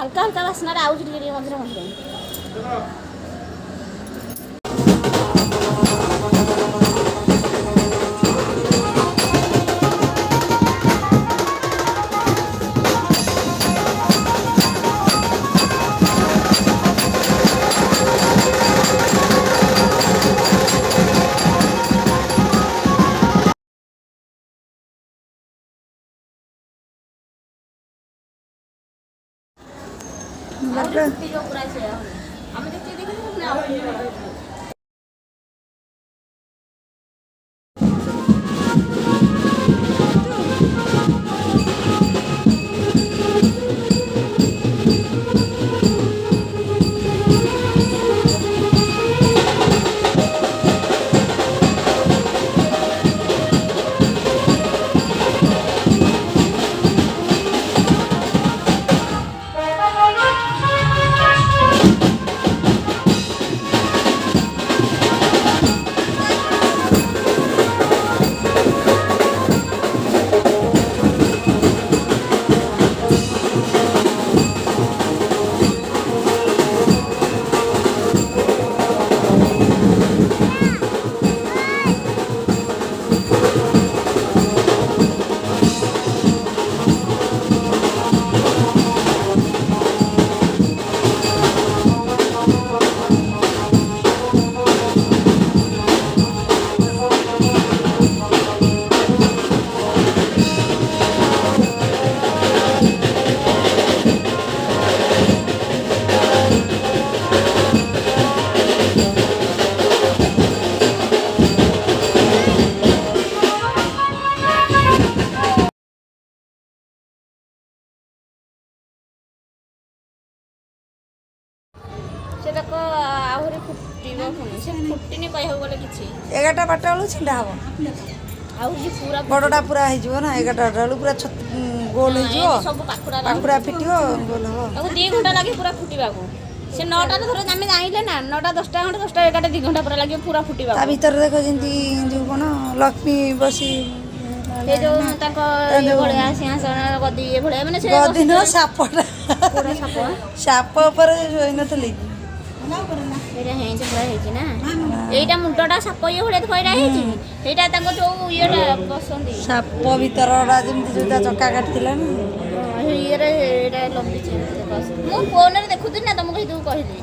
हल्का हल्का बास्ना आउट टिके मझे मझे पूरा से हम देखते देखे से तक आहरी फुटिबो पुणी से फुटिनी कहू गले किछि 11टा बारटा बेलू छिंडा हबो आहरी पूरा बड़टा पूरा हो जिवो ना 11टा बेलू पूरा गोल हो जिवो सब पाखुड़ा फिटियो गोल हबो ताको 2 घंटा लागे पूरा फुटिबा को से 9टा धरे आमे जाइले ना 9टा 10टा घंटा 10टा 11टा 2 घंटा पूरा लागे पूरा फुटिबा ता भीतर देखो जिंती जो कोन लक्ष्मी बसी से जो ताको ये भले सिंहासन गदी ये भले माने से गदी न सापटा पूरा साप साप पर होई नथली एटा हेंच पूरा हेची ना एटा मुंडटा साप ये भले कइरा हेची एटा ताको जो येटा बसंदी साप भीतररा जिंती जोटा चक्का काटथिला ना ये रे एटा लंबी छे बस मु फोन रे देखुती ना तुमको हितु कहिली